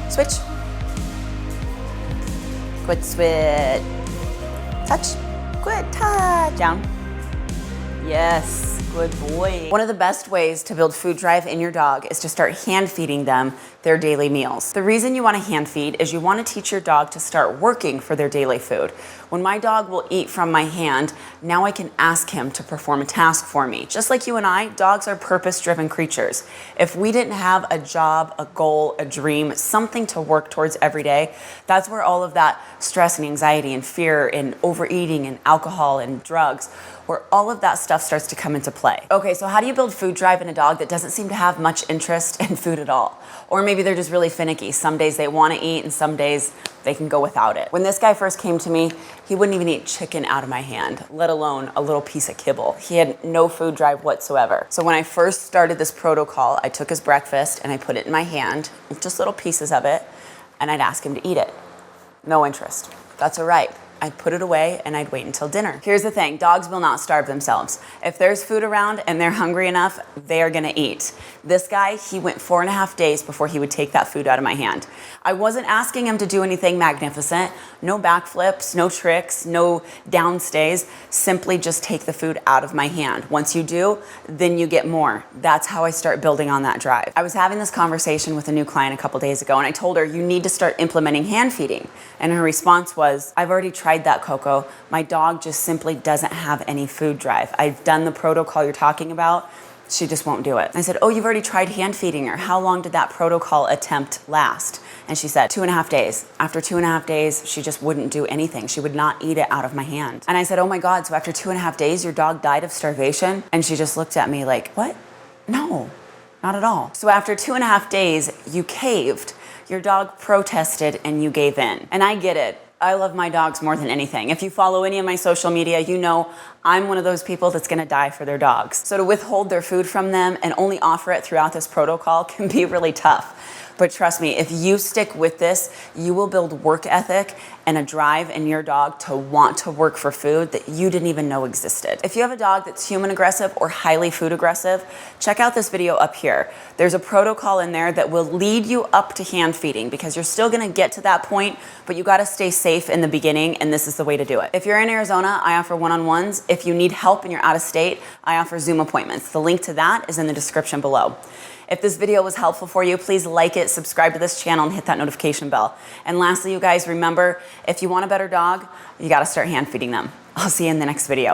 Switch. Quit, switch. Touch. Quit, touch. Down. Yes, good boy. One of the best ways to build food drive in your dog is to start hand feeding them their daily meals. The reason you want to hand feed is you want to teach your dog to start working for their daily food. When my dog will eat from my hand, now I can ask him to perform a task for me. Just like you and I, dogs are purpose-driven creatures. If we didn't have a job, a goal, a dream, something to work towards every day, that's where all of that stress and anxiety and fear and overeating and alcohol and drugs, where all of that stuff starts to come into play. Okay, so how do you build food drive in a dog that doesn't seem to have much interest in food at all? Or maybe they're just really finicky. Some days they want to eat and some days they can go without it. When this guy first came to me, he wouldn't even eat chicken out of my hand, let alone a little piece of kibble. He had no food drive whatsoever. So when I first started this protocol, I took his breakfast and I put it in my hand, just little pieces of it, and I'd ask him to eat it. No interest. That's all right. I'd put it away and I'd wait until dinner. Here's the thing, dogs will not starve themselves. If there's food around and they're hungry enough, they are gonna eat. This guy, he went 4.5 days before he would take that food out of my hand. I wasn't asking him to do anything magnificent, no backflips, no tricks, no downstays, simply just take the food out of my hand. Once you do, then you get more. That's how I start building on that drive. I was having this conversation with a new client a couple days ago and I told her, you need to start implementing hand feeding. And her response was, I've already tried that, Koco. My dog just simply doesn't have any food drive. I've done the protocol you're talking about. She just won't do it. I said, oh, you've already tried hand feeding her. How long did that protocol attempt last? And she said, 2.5 days. After 2.5 days, she just wouldn't do anything. She would not eat it out of my hand. And I said, oh my God, so after 2.5 days, your dog died of starvation? And she just looked at me like, what? No, not at all. So after 2.5 days, you caved. Your dog protested and you gave in. And I get it. I love my dogs more than anything. If you follow any of my social media, you know I'm one of those people that's gonna die for their dogs. So to withhold their food from them and only offer it throughout this protocol can be really tough. But trust me, if you stick with this, you will build work ethic and a drive in your dog to want to work for food that you didn't even know existed. If you have a dog that's human aggressive or highly food aggressive, check out this video up here. There's a protocol in there that will lead you up to hand feeding because you're still gonna get to that point, but you gotta stay safe in the beginning, and this is the way to do it. If you're in Arizona, I offer one-on-ones. If you need help and you're out of state, I offer Zoom appointments. The link to that is in the description below. If this video was helpful for you, please like it, subscribe to this channel, and hit that notification bell. And lastly, you guys, remember, if you want a better dog, you gotta start hand feeding them. I'll see you in the next video.